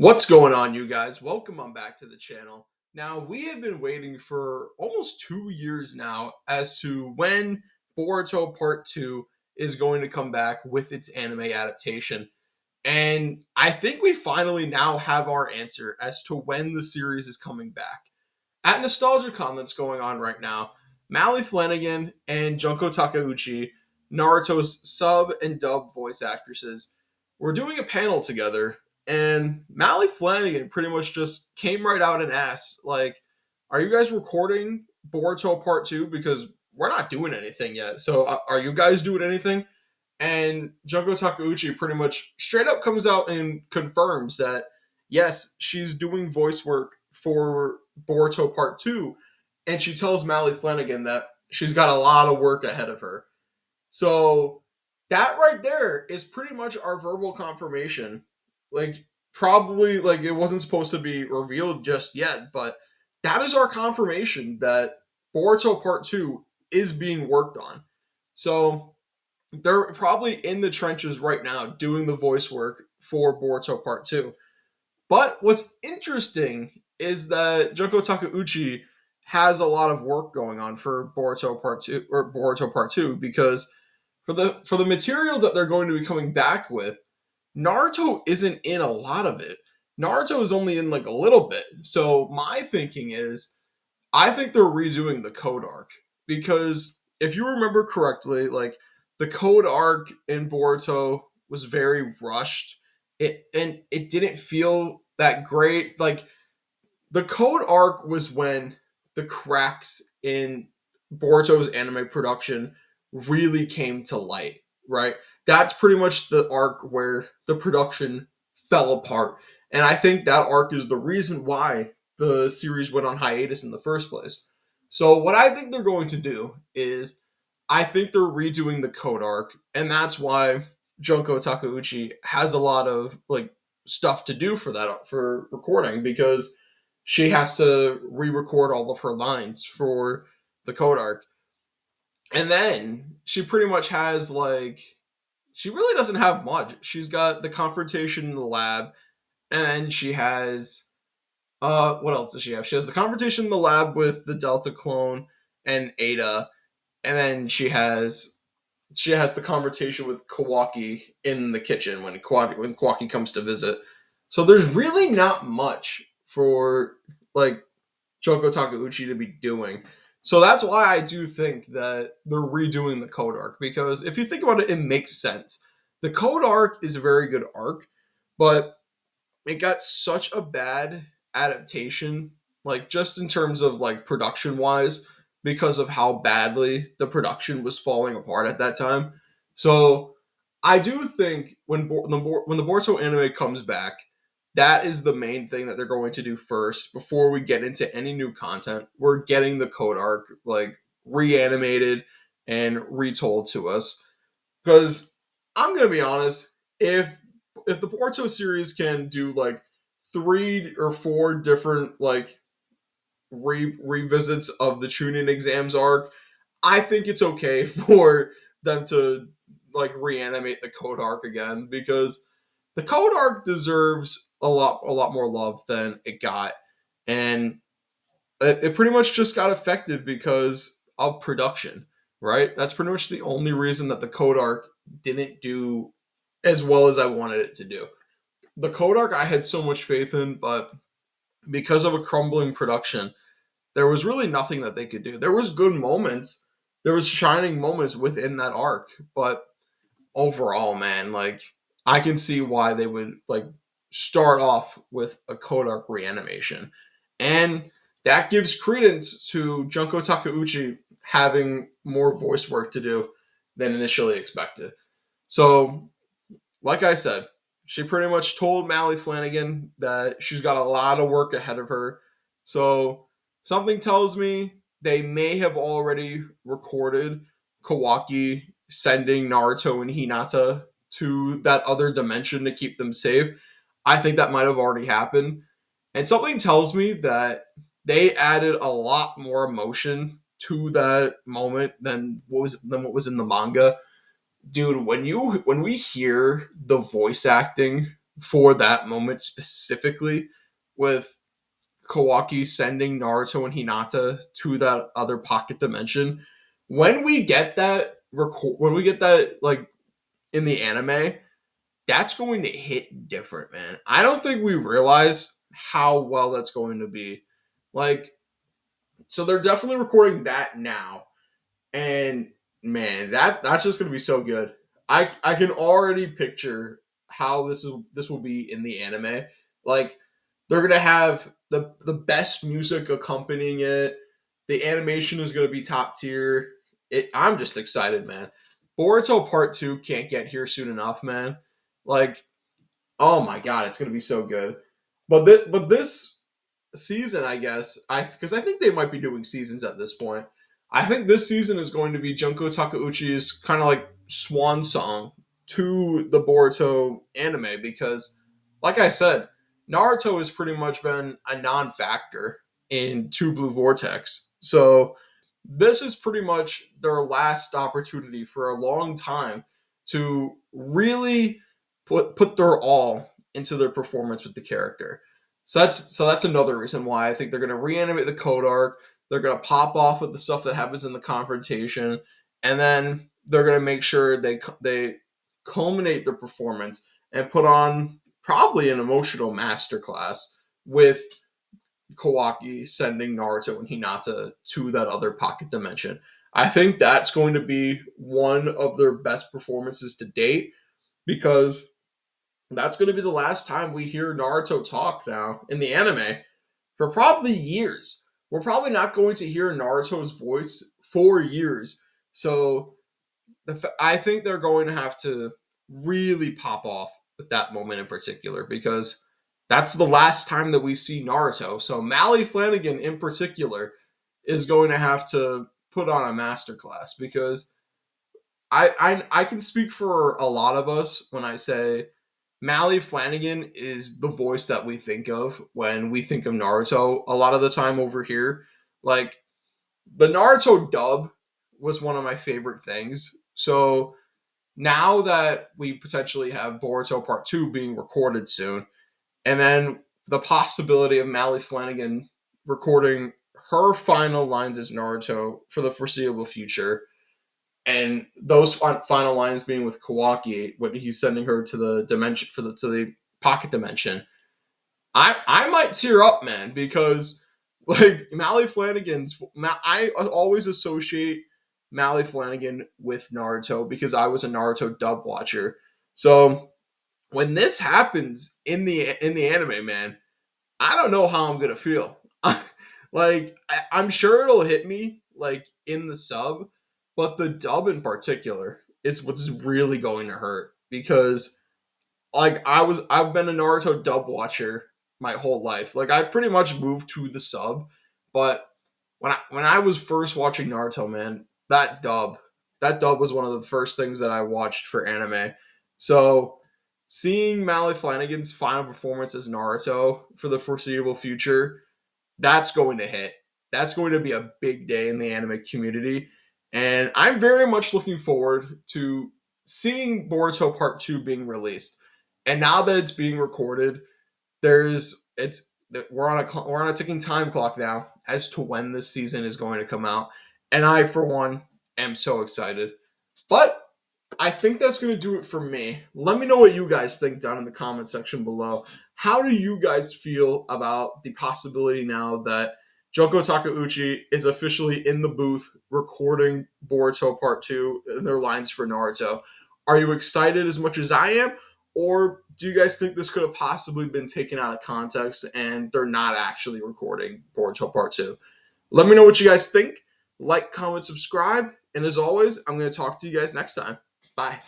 What's going on, you guys? Welcome on back to the channel. Now, we have been waiting for almost 2 years now as to when Boruto Part 2 is going to come back with its anime adaptation. And I think we finally now have our answer as to when the series is coming back. At NostalgiaCon that's going on right now, Mallie Flanagan and Junko Takeuchi, Naruto's sub and dub voice actresses, were doing a panel together, and Mallie Flanagan pretty much just came right out and asked, like, "Are you guys recording Boruto Part 2? Because we're not doing anything yet. So are you guys doing anything?" And Junko Takeuchi pretty much straight up comes out and confirms that yes, she's doing voice work for Boruto Part 2, and she tells Mallie Flanagan that she's got a lot of work ahead of her. So that right there is pretty much our verbal confirmation. Like, probably, like, it wasn't supposed to be revealed just yet, but that is our confirmation that Boruto Part 2 is being worked on. So they're probably in the trenches right now doing the voice work for Boruto Part 2. But what's interesting is that Junko Takeuchi has a lot of work going on for Boruto Part 2 or Boruto Part 2 because for the material that they're going to be coming back with, Naruto isn't in a lot of it. Naruto is only in like a little bit. So my thinking is I think they're redoing the Code Arc because if you remember correctly, like the Code Arc in Boruto was very rushed. It didn't feel that great. Like the Code Arc was when the cracks in Boruto's anime production really came to light, right? That's pretty much the arc where the production fell apart. And I think that arc is the reason why the series went on hiatus in the first place. So, what I think they're going to do is I think they're redoing the Code Arc, and that's why Junko Takeuchi has a lot of like stuff to do for that for recording because she has to re-record all of her lines for the Code Arc. And then she pretty much has like she really doesn't have much. She's got the confrontation in the lab, and then she has what else does she have? She has the confrontation in the lab with the Delta clone and Ada, and then she has the confrontation with Kawaki in the kitchen when Kawaki comes to visit. So there's really not much for like Junko Takeuchi to be doing. So that's why I do think that they're redoing the Code Arc because if you think about it, it makes sense. The Code Arc is a very good arc, but it got such a bad adaptation, like just in terms of like production wise, because of how badly the production was falling apart at that time. So I do think when the Boruto anime comes back, that is the main thing that they're going to do first before we get into any new content. We're getting the Code Arc like reanimated and retold to us because I'm gonna be honest, if the Boruto series can do like 3 or 4 different like revisits of the Chunin exams arc, I think it's okay for them to like reanimate the Code Arc again because the Code Arc deserves a lot more love than it got, and it pretty much just got affected because of production, right? That's pretty much the only reason that the Code Arc didn't do as well as I wanted it to do. The Code Arc I had so much faith in, but because of a crumbling production, there was really nothing that they could do. There was good moments, there was shining moments within that arc, but overall, man, like I can see why they would like start off with a Code Arc reanimation. And that gives credence to Junko Takeuchi having more voice work to do than initially expected. So, like I said, she pretty much told Mallie Flanagan that she's got a lot of work ahead of her. So, something tells me they may have already recorded Kawaki sending Naruto and Hinata to that other dimension to keep them safe. I think that might have already happened. And something tells me that they added a lot more emotion to that moment than what was in the manga. Dude, when we hear the voice acting for that moment specifically, with Kawaki sending Naruto and Hinata to that other pocket dimension. When we get that when we get that like in the anime, that's going to hit different, man. I don't think we realize how well that's going to be. Like, so they're definitely recording that now, and man, that's just gonna be so good. I can already picture how this will be in the anime. Like, they're gonna have the best music accompanying it. The animation is gonna be top tier. I'm just excited, man. Boruto Part Two can't get here soon enough, man. Like, oh my god, it's gonna be so good. But this season, I guess, I because I think they might be doing seasons at this point. I think this season is going to be Junko Takeuchi's kind of like swan song to the Boruto anime because, like I said, Naruto has pretty much been a non-factor in Two Blue Vortex. So this is pretty much their last opportunity for a long time to really put their all into their performance with the character. So that's another reason why I think they're going to reanimate the Code Arc. They're going to pop off with the stuff that happens in the confrontation, and then they're going to make sure they culminate their performance and put on probably an emotional masterclass with Kawaki sending Naruto and Hinata to that other pocket dimension. I think that's going to be one of their best performances to date because that's going to be the last time we hear Naruto talk now in the anime for probably years. We're probably not going to hear Naruto's voice for years. So I think they're going to have to really pop off with that moment in particular because that's the last time that we see Naruto. So Mallie Flanagan in particular is going to have to put on a masterclass because I can speak for a lot of us when I say Mallie Flanagan is the voice that we think of when we think of Naruto a lot of the time over here. Like, the Naruto dub was one of my favorite things. So now that we potentially have Boruto Part 2 being recorded soon, and then the possibility of Mallie Flanagan recording her final lines as Naruto for the foreseeable future, and those final lines being with Kawaki when he's sending her to the dimension for the to the pocket dimension, I might tear up, man, because like I always associate Mallie Flanagan with Naruto because I was a Naruto dub watcher. So when this happens in the anime, man, I don't know how I'm gonna feel. Like, I'm sure it'll hit me like in the sub, but the dub in particular is what's really going to hurt because like I've been a Naruto dub watcher my whole life. Like, I pretty much moved to the sub, but when I was first watching Naruto, man, that dub was one of the first things that I watched for anime. So seeing Mallie Flanagan's final performance as Naruto for the foreseeable future, that's going to hit. That's going to be a big day in the anime community. And I'm very much looking forward to seeing Boruto Part 2 being released. And now that it's being recorded, there's it's we're on a ticking time clock now as to when this season is going to come out. And I, for one, am so excited. But I think that's going to do it for me. Let me know what you guys think down in the comment section below. How do you guys feel about the possibility now that Junko Takeuchi is officially in the booth recording Boruto Part 2 and their lines for Naruto? Are you excited as much as I am? Or do you guys think this could have possibly been taken out of context and they're not actually recording Boruto Part 2? Let me know what you guys think. Like, comment, subscribe. And as always, I'm going to talk to you guys next time. Bye.